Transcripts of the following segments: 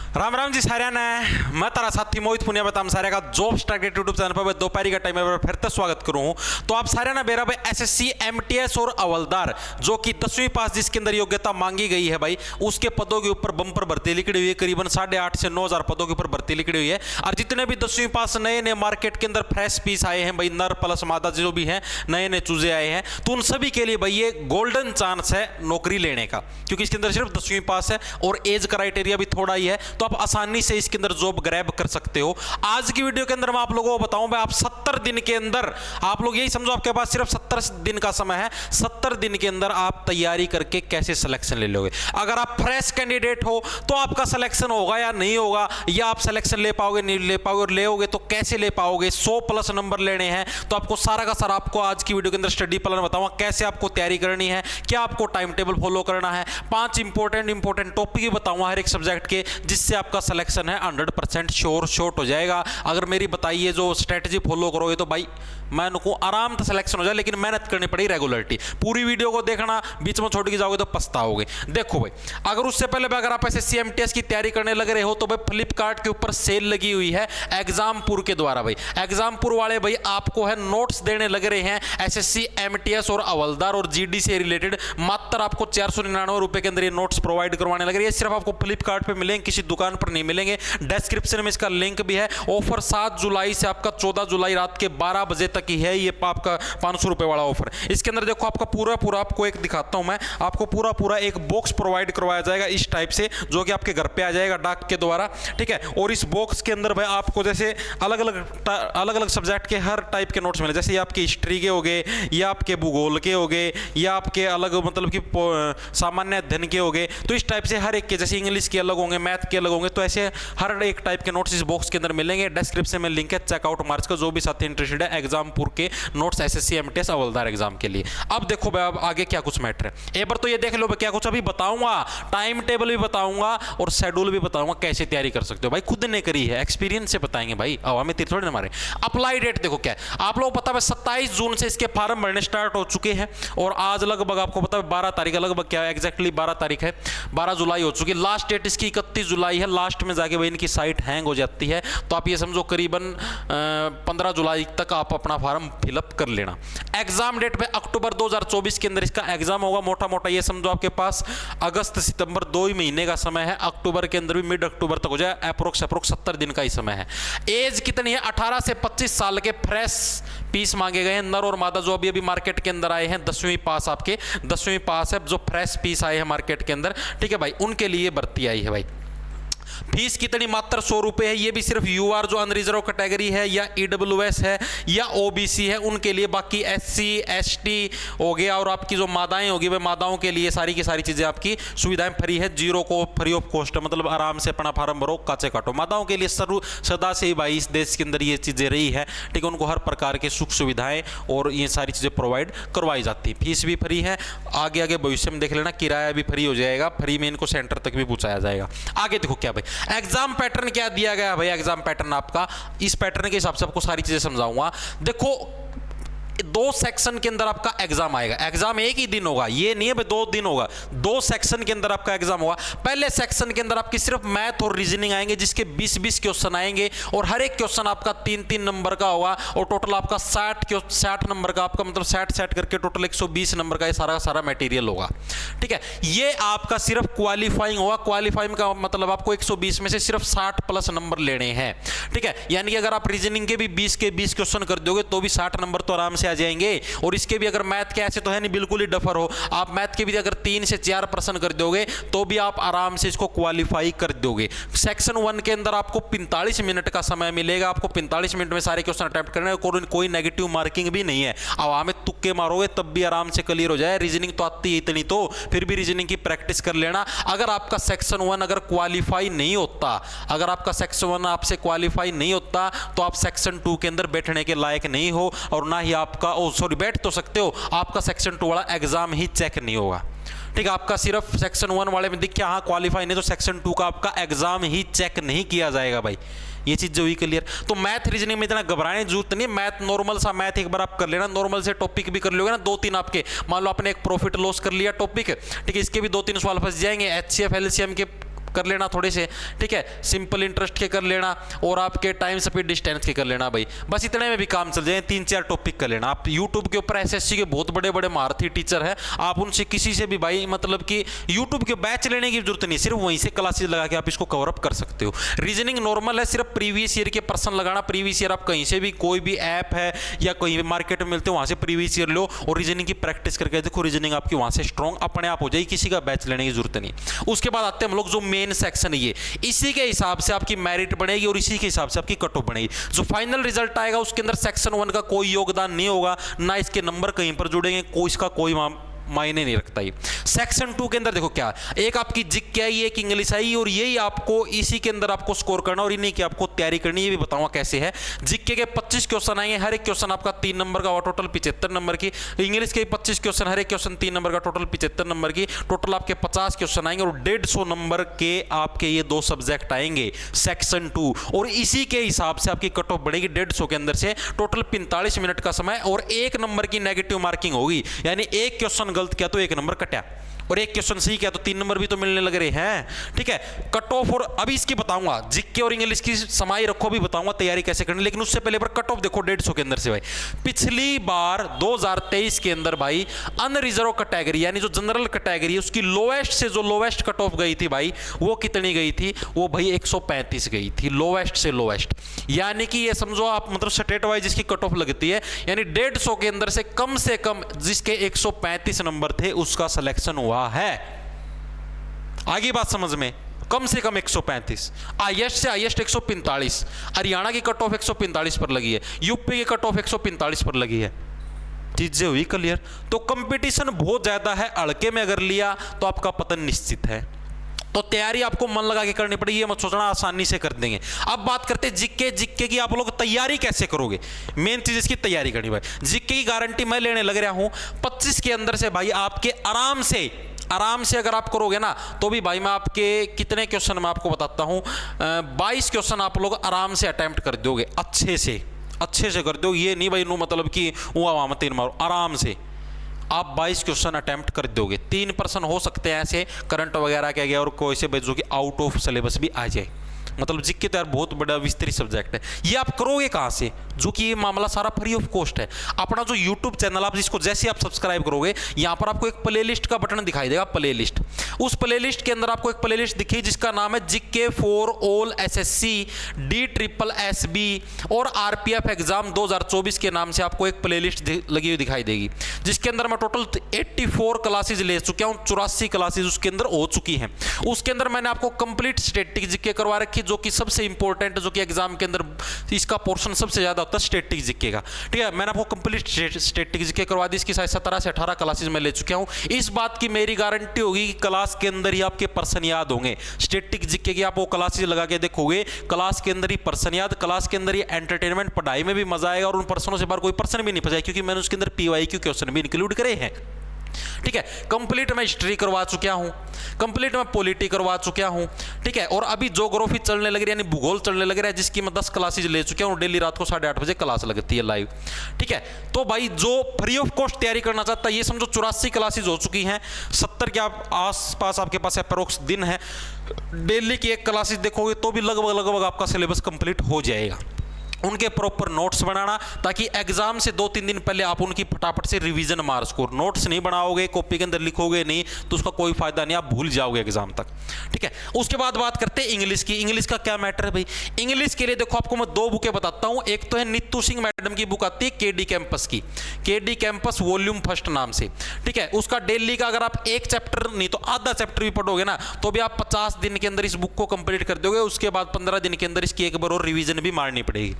राम राम जी सारे ने मैं तारा साथी मोहित पुनिया बताम सारे का जॉब स्टार्टेड यूट्यूब चैनल पर दोपहरी का टाइम है फिर तो स्वागत करूं। तो आप सारे ना बेरा भाई एसएससी एमटीएस और हवलदार जो कि 10वीं पास जिसके अंदर योग्यता मांगी गई है भाई, उसके पदों के ऊपर बम्पर भर्ती लिखी हुई है। करीबन 8,500 से 9,000 पदों के ऊपर भर्ती लिखी हुई है। और जितने भी 10वीं पास नए नए मार्केट के अंदर फ्रेश पीस आए हैं भाई, नर प्लस मादा जो भी है नए नए चूजे आए हैं, तो उन सभी के लिए भाई ये गोल्डन चांस है नौकरी लेने का, क्योंकि इसके अंदर सिर्फ 10वीं पास है और एज क्राइटेरिया भी थोड़ा ही है, तो आप आसानी से इसके अंदर जॉब ग्रैब कर सकते हो। आज की वीडियो के अंदर मैं आप लोगों को बताऊं भाई, आप 70 दिन के अंदर, आप लोग यही समझो आपके पास सिर्फ 70 दिन का समय है, 70 दिन के अंदर आप तैयारी करके कैसे सिलेक्शन ले लोगे। अगर आप फ्रेश कैंडिडेट हो तो आपका सिलेक्शन होगा या नहीं होगा, या आप सिलेक्शन ले पाओगे नहीं ले पाओगे, और लेओगे तो कैसे ले पाओगे। 100 प्लस नंबर लेने हैं तो आपको सारा का सारा आपको आज की वीडियो के अंदर स्टडी प्लान बताऊंगा, कैसे आपको तैयारी करनी है, क्या आपको टाइम टेबल फॉलो करना है, 5 इंपॉर्टेंट टॉपिक भी बताऊंगा हर एक सब्जेक्ट के, जिससे आपका सिलेक्शन है 100% श्योर शॉर्ट हो जाएगा। अगर मेरी बताइए जो स्ट्रेटजी फॉलो करोगे तो भाई मैं नुकूँ आराम से सिलेक्शन हो जाए, लेकिन मेहनत करनी पड़ेगी, रेगुलरिटी। पूरी वीडियो को देखना, बीच में छोड़ के जाओगे तो पछताओगे। देखो भाई, अगर उससे पहले अगर आप एसएससी एमटीएस की तैयारी करने लग रहे हो तो भाई फ्लिपकार्ट के ऊपर सेल लगी हुई है एग्जामपुर के द्वारा। भाई एग्जामपुर वाले भाई आपको है नोट्स देने लग रहे हैं एसएससी एमटीएस और हवलदार और जीडी से रिलेटेड। मात्र आपको 499 रुपए के अंदर ये नोट्स प्रोवाइड करवाने लग रही है। सिर्फ आपको फ्लिपकार्ट पे मिलेंगे, किसी दुकान पर नहीं मिलेंगे। डिस्क्रिप्शन में इसका लिंक भी है। ऑफर 7 जुलाई से आपका 14 जुलाई रात के 12 बजे तक ही है। ये आपका 500 रुपए वाला ऑफर। इसके अंदर देखो आपका पूरा आपको एक दिखाता हूं मैं, आपको पूरा एक बॉक्स प्रोवाइड करवाया जाएगा इस टाइप से, जो कि आपके घर पे आ जाएगा डाक के द्वारा, ठीक है। और इस बॉक्स के अंदर भाई आपको जैसे अलग अलग सब्जेक्ट के हर टाइप के नोट्स मिले, जैसे ये आपकी हिस्ट्री के हो गए, या आपके भूगोल के हो गए, या आपके अलग मतलब कि सामान्य अध्ययन के हो गए। तो इस टाइप से हर एक के, जैसे इंग्लिश के अलग होंगे, मैथ के अलग होंगे, तो ऐसे हर एक टाइप के नोट्स इस बॉक्स के अंदर मिलेंगे। डिस्क्रिप्शन में लिंक है, चेकआउट मार्च का, जो भी साथी इंटरेस्टेड है एग्जामपुर के नोट्स एसएससी एमटीएस हवलदार एग्जाम के लिए। अब देखो भाई अब आगे क्या कुछ मैटर है, एक बार तो ये देख लो भाई, क्या कुछ अभी बताऊंगा, टाइम टेबल भी बताऊंगा और शेड्यूल भी बताऊंगा, कैसे तैयारी कर सकते हो। भाई खुद ने करी है, एक्सपीरियंस से बताएंगे भाई, अब हमें तीर थोड़े ना मारे। अप्लाई डेट देखो क्या है, आप लोग पता है 27 जून से इसके फॉर्म भरने स्टार्ट हो चुके हैं, और आज लगभग आपको पता है 12 तारीख है, लगभग क्या है एग्जैक्टली 12 तारीख है, 12 जुलाई हो चुकी है। लास्ट डेट इसकी 31 जुलाई है। लास्ट में जाके भाई इनकी साइट हैंग हो जाती है, तो आप ये समझो करीबन 15 जुलाई तक आप अपना फॉर्म फिलअप कर लेना। एग्जाम डेट पे अक्टूबर 2024 के अंदर इसका एग्जाम होगा। मोटा ये समझो आपके पास अगस्त सितंबर 2 ही महीने का समय है। अक्टूबर के अंदर भी मिड अक्टूबर तक हो जाए, अप्रोक्स 70 दिन का ही समय है। एज कितनी है, 18 से 25 साल के फ्रेश पीस मांगे गए हैं, नर और मादा, जो अभी मार्केट के अंदर आए हैं। 10वीं पास, आपके 10वीं पास है, जो फ्रेश पीस आए हैं मार्केट के अंदर, ठीक है भाई, उनके लिए भर्ती आई है भाई। फीस कितनी, मात्र 100 रुपए है। ये भी सिर्फ यूआर जो अनरिजर्व कैटेगरी है, या ईडब्ल्यूएस है, या ओबीसी है, उनके लिए। बाकी एससी एसटी हो गया, और आपकी जो मादाएं होगी वे मादाओं के लिए सारी की सारी चीजें आपकी सुविधाएं फ्री है, जीरो को फ्री ऑफ कॉस्ट, मतलब आराम से अपना फार्म भरो, काचे काटो। मादाओं के लिए सदा से ही भाई इस देश के अंदर ये चीजें रही है, ठीक है। उनको हर प्रकार के सुख सुविधाएं और ये सारी चीजें प्रोवाइड करवाई जाती है। फीस भी फ्री है। आगे भविष्य में देख लेना, किराया भी फ्री हो जाएगा, फ्री में इनको सेंटर तक भी पहुंचाया जाएगा। आगे देखो क्या भाई, एग्जाम पैटर्न क्या दिया गया भाई। एग्जाम पैटर्न आपका, इस पैटर्न के हिसाब से आपको सारी चीजें समझाऊंगा। देखो 2 सेक्शन के अंदर आपका एग्जाम आएगा। एग्जाम एक ही दिन होगा, ये नहीं है भाई 2 दिन होगा। 2 सेक्शन के अंदर आपका एग्जाम होगा। पहले सेक्शन के अंदर आपकी सिर्फ मैथ और रीजनिंग आएंगे, जिसके 20-20 क्वेश्चन आएंगे, और हर एक क्वेश्चन आपका 3-3 नंबर का होगा, और टोटल आपका 60 नंबर का, आपका मतलब 60 करके टोटल 120 नंबर का ये सारा मटेरियल होगा, ठीक है। ये आपका सिर्फ क्वालिफाइंग होगा। क्वालिफाइंग का मतलब आपको 120 में से सिर्फ 60 प्लस नंबर लेने हैं, ठीक है। यानी कि अगर आप रीजनिंग के भी 20 के 20 क्वेश्चन कर दोगे तो भी 60 नंबर तो आराम से आ जाएंगे। और इसके भी अगर मैथ के ऐसे तो है नहीं बिल्कुल ही डफर हो, आप मैथ के भी अगर 3 से 4 प्रश्न कर दोगे तो भी आप आराम से इसको क्वालिफाई कर दोगे। सेक्शन 1 के अंदर आपको 45 मिनट का समय मिलेगा। आपको 45 मिनट में सारे क्वेश्चन अटेम्प्ट करने हैं, कोई नेगेटिव मार्किंग भी नहीं है। अब हमें तुक्के मारोगे तब भी आराम से क्लियर हो जाए। रीजनिंग तो आती है इतनी, तो फिर भी रीजनिंग की प्रैक्टिस कर लेना। अगर आपका सेक्शन 1 अगर क्वालिफाई नहीं होता, अगर आपका सेक्शन 1 आपसे क्वालिफाई नहीं होता, तो आप सेक्शन 2 के अंदर बैठने के लायक नहीं हो, और ना ही आपका सॉरी बैठ तो सकते हो, आपका सेक्शन 2 वाला एग्जाम ही चेक नहीं होगा, ठीक है। आपका सिर्फ सेक्शन 1 वाले में दिख के हाँ क्वालिफाई नहीं, तो सेक्शन 2 का आपका एग्जाम ही चेक नहीं किया जाएगा भाई। ये चीज जो हुई क्लियर। तो मैथ रीजनिंग में इतना घबराने की जरूरत नहीं है। मैथ नॉर्मल सा मैथ एक बार आप कर लेना, नॉर्मल से टॉपिक भी कर लोगे ना, 2-3 आपके, मान लो आपने एक प्रॉफिट लॉस कर लिया टॉपिक, ठीक है, इसके भी 2-3 सवाल फंस जाएंगे। एचसीएफ एलसीएम के कर लेना थोड़े से, ठीक है, सिंपल इंटरेस्ट के कर लेना और आपके टाइम स्पीड डिस्टेंस के कर लेना भाई, बस इतने में भी काम चल जाए। 3-4 टॉपिक कर लेना। आप यूट्यूब के ऊपर एसएससी के बहुत बड़े बड़े महारथी टीचर हैं, आप उनसे किसी से भी भाई मतलब कि यूट्यूब के बैच लेने की जरूरत नहीं, सिर्फ वहीं से क्लासेस लगा के आप इसको कवर अप कर सकते हो। रीजनिंग नॉर्मल है, सिर्फ प्रीवियस ईयर के प्रश्न लगाना। प्रीवियस ईयर आप कहीं से भी, कोई भी ऐप है या कहीं भी मार्केट में मिलते हो, वहां से प्रीवियस ईयर लो और रीजनिंग की प्रैक्टिस करके देखो, रीजनिंग आपकी वहां से स्ट्रॉन्ग अपने आप हो जाएगी, किसी का बैच लेने की जरूरत नहीं। उसके बाद आते हैं हम लोग जो मेन सेक्शन है, ये इसी के हिसाब से आपकी मेरिट बनेगी और इसी के हिसाब से आपकी कट ऑफ बनेगी। जो फाइनल रिजल्ट आएगा उसके अंदर सेक्शन 1 का कोई योगदान नहीं होगा, ना इसके नंबर कहीं पर जुड़ेंगे, कोई इसका कोई मायने नहीं रखता ही। सेक्शन 2 के अंदर देखो क्या, एक आपकी जीके आई, एक इंग्लिश आई, और यही आपको इसी के अंदर आपको स्कोर करना और इन्हीं की आपको तैयारी करनी, ये भी बताऊंगा कैसे है। जीके के 25 क्वेश्चन आएंगे, हर एक क्वेश्चन आपका 3 नंबर का, टोटल 75 नंबर की। इंग्लिश के 25 क्वेश्चन, हर एक क्वेश्चन 3 नंबर का, टोटल 75 नंबर की। टोटल आपके 50 क्वेश्चन आएंगे और 150 नंबर के आपके ये 2 सब्जेक्ट आएंगे सेक्शन 2, और इसी के हिसाब से आपकी कट ऑफ बढ़ेगी 150 के अंदर से। टोटल 45 मिनट का समय और 1 नंबर की नेगेटिव मार्किंग होगी, यानी एक क्वेश्चन गलत किया तो 1 नंबर कटा, और एक क्वेश्चन सही किया तो 3 नंबर भी तो मिलने लग रहे हैं, ठीक है। कट ऑफ, और अभी इसकी बताऊंगा जीके और इंग्लिश की समाई रखो, भी बताऊंगा तैयारी कैसे करनी, लेकिन उससे पहले पर कट ऑफ देखो 150 के अंदर से भाई। पिछली बार 2023 के अंदर भाई अनरिजर्व कैटेगरी यानी जो जनरल कैटेगरी है उसकी लोएस्ट से जो लोएस्ट कट ऑफ गई थी भाई, वो कितनी गई थी, वो भाई 135 गई थी, लोएस्ट से लोएस्ट। यानी कि ये समझो आप, मतलब स्टेट वाइज जिसकी कट ऑफ लगती है, यानी 150 के अंदर से कम जिसके 135 नंबर थे उसका सिलेक्शन हुआ है। आगे बात समझ में, कम से कम 135, हाईएस्ट से हाईएस्ट 145। हरियाणा की कट ऑफ 145 पर लगी है, यूपी की कट ऑफ 145 पर लगी है। चीजें हुई क्लियर। तो कंपटीशन बहुत ज्यादा है, हल्के में अगर लिया तो आपका पतन निश्चित है। तो तैयारी आपको मन लगा के करनी पड़ेगी, ये मत सोचना आसानी से कर देंगे। अब बात करते हैं जीके की, आप लोग तैयारी कैसे करोगे, मेन चीज इसकी तैयारी करनी भाई। जीके की गारंटी मैं लेने लग रहा हूं 25 के अंदर से भाई, आपके आराम से अगर आप करोगे ना तो भी भाई मैं आपके कितने क्वेश्चन मैं आपको बताता हूं, 22 क्वेश्चन आप लोग आराम से अटेम्प्ट कर दोगे, अच्छे से कर दो। ये नहीं भाई नो मतलब कि वहां मत 3 मारो, आराम से आप 22 क्वेश्चन अटेम्प्ट कर दोगे। 3% हो सकते हैं ऐसे करंट वगैरह के गया और कोई से जो कि आउट ऑफ सिलेबस भी आ जाए, मतलब जीके तो यार बहुत बड़ा विस्तृत सब्जेक्ट है। ये आप करोगे कहाँ से, जो कि ये मामला सारा फ्री ऑफ कॉस्ट है। अपना जो यूट्यूब चैनल आप जिसको जैसे आप सब्सक्राइब करोगे, यहाँ पर आपको एक प्लेलिस्ट का बटन दिखाई देगा, प्लेलिस्ट। उस प्लेलिस्ट के अंदर आपको एक प्लेलिस्ट दिखेगी जिसका नाम है GK for all SSC DSSB और आरपीएफ एग्जाम 2024 के नाम से आपको एक प्लेलिस्ट लगी हुई दिखाई देगी, जिसके अंदर मैं टोटल 84 क्लासेज ले चुका हूँ, 84 क्लासेज उसके अंदर हो चुकी हैं। उसके अंदर मैंने आपको कंप्लीट स्टैटिक जीके करवा रखी, जो कि सबसे इंपॉर्टेंट है, जो कि एग्जाम के अंदर इसका पोर्शन सबसे ज्यादा होता है स्टैटिक जीके का, ठीक है। मैंने आपको कंप्लीट स्टैटिक जीके करवा दी, इसकी शायद 17 से 18 क्लासेस में ले चुका हूं। इस बात की मेरी गारंटी होगी कि क्लास के अंदर ही आपके पर्सन याद होंगे। स्टैटिक जीके की आप वो क्लासेस लगा के देखोगे, क्लास के अंदर ही पर्सन याद, क्लास के अंदर ही एंटरटेनमेंट, पढ़ाई में भी मजा आएगा और उन पर्सनों से बाहर कोई पर्सन भी नहीं फंसाएगा, क्योंकि मैंने उसके अंदर PYQ क्वेश्चन भी इंक्लूड करे हैं, ठीक है। कंप्लीट मैं हिस्ट्री करवा चुका हूं, कंप्लीट मैं पॉलिटी करवा चुका हूं, ठीक है। और अभी ज्योग्राफी चलने लग रही है, यानी भूगोल चलने लग रहा है, जिसकी मैं 10 क्लासेज ले चुका हूं। डेली रात को 8:30 बजे क्लास लगती है लाइव, ठीक है। तो भाई जो फ्री ऑफ कॉस्ट तैयारी करना चाहता है, ये समझो 84 क्लासेज हो चुकी हैं, 70 के आसपास आपके पास अप्रोक्स दिन है। डेली की एक क्लासेज देखोगे तो भी लगभग आपका सिलेबस कंप्लीट हो जाएगा। उनके प्रॉपर नोट्स बनाना, ताकि एग्जाम से 2-3 दिन पहले आप उनकी फटाफट से रिवीजन मार सको। नोट्स नहीं बनाओगे, कॉपी के अंदर लिखोगे नहीं, तो उसका कोई फायदा नहीं, आप भूल जाओगे एग्जाम तक, ठीक है। उसके बाद बात करते हैं इंग्लिश की। इंग्लिश का क्या मैटर है भाई, इंग्लिश के लिए देखो आपको मैं 2 बुकें बताता हूं। एक तो है नीतू सिंह मैडम की बुक आती है KD कैंपस की, KD कैंपस वॉल्यूम फर्स्ट नाम से, ठीक है। उसका डेली का अगर आप एक चैप्टर नहीं तो आधा चैप्टर भी पढ़ोगे ना, तो भी आप 50 दिन के अंदर इस बुक को कंप्लीट कर दोगे। उसके बाद 15 दिन के अंदर इसकी एक बार और रिवीजन भी मारनी पड़ेगी,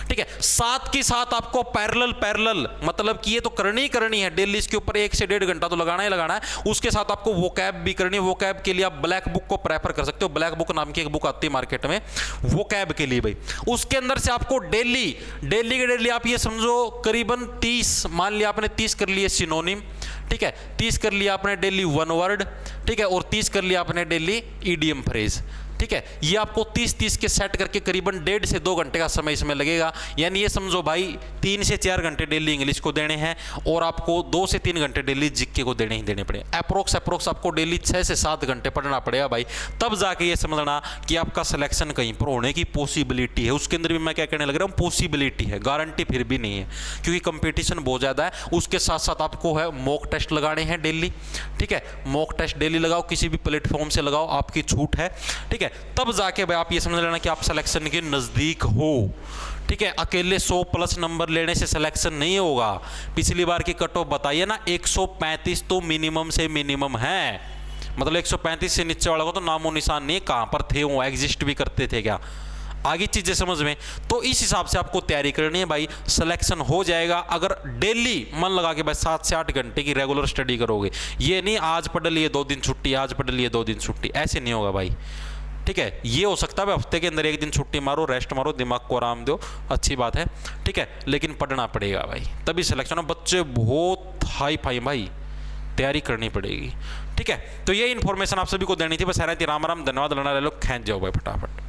ठीक है। साथ के साथ आपको पैरेलल मतलब कि ये तो करनी है डेली, इसके ऊपर 1 से 1.5 घंटा तो लगाना ही लगाना है। उसके साथ आपको वोकैब भी करनी है। वोकैब के लिए आप ब्लैक बुक को प्रेफर कर सकते हो, ब्लैक बुक नाम की एक बुक आती है मार्केट में वोकैब के लिए भाई। उसके अंदर से आपको डेली आप ये समझो करीबन 30, मान लिया आपने 30 कर लिए सिनोनिम, ठीक है, 30 कर लिया आपने डेली 1 वर्ड, ठीक है, और 30 कर लिया आपने डेली ईडियम फ्रेज। ठीक है, ये आपको 30-30 के सेट करके करीबन 1.5 से 2 घंटे का समय इसमें लगेगा। यानी ये समझो भाई 3 से 4 घंटे डेली इंग्लिश को देने हैं और आपको 2 से 3 घंटे डेली जीके को देने ही देने पड़े। अप्रोक्स आपको डेली 6 से 7 घंटे पढ़ना पड़ेगा भाई, तब जाके ये समझना कि आपका सिलेक्शन कहीं पर होने की पॉसिबिलिटी है। उसके अंदर भी मैं क्या कहने लग रहा हूँ, पॉसिबिलिटी है, गारंटी फिर भी नहीं है, क्योंकि कंपटीशन बहुत ज़्यादा है। उसके साथ साथ आपको है मॉक टेस्ट लगाने हैं डेली, ठीक है, मॉक टेस्ट डेली लगाओ, किसी भी प्लेटफॉर्म से लगाओ, आपकी छूट है, ठीक है, तब जाके भाई आप ये समझ लेना कि आप सिलेक्शन के नज़दीक हो, ठीक है। अकेले 100+ नंबर लेने से सिलेक्शन नहीं होगा। पिछली बार की कट ऑफ बताइए ना, 135 तो मिनिमम से मिनिमम है, मतलब 135 से नीचे वाला को तो नामो निशान नहीं, कहाँ पर थे वो, एग्जिस्ट भी करते थे क्या, आगे चीज़ें समझ में। तो इस हिसाब से आपको तैयारी करनी है भाई, सिलेक्शन हो जाएगा अगर डेली मन लगा के भाई 7 से 8 घंटे की रेगुलर स्टडी करोगे। ये नहीं आज पढ़ लिए 2 दिन छुट्टी, आज पढ़ लिए 2 दिन छुट्टी, ऐसे नहीं होगा भाई, ठीक है। ये हो सकता है हफ्ते के अंदर 1 दिन छुट्टी मारो, रेस्ट मारो, दिमाग को आराम दो, अच्छी बात है, ठीक है, लेकिन पढ़ना पड़ेगा भाई, तभी सिलेक्शन हो। बच्चे बहुत हाई फाई भाई, तैयारी करनी पड़ेगी, ठीक है। तो ये इन्फॉर्मेशन आप सभी को देनी थी, बस राम राम, धन्यवाद, लड़ा ले लो, खींच जाओ भाई फटाफट।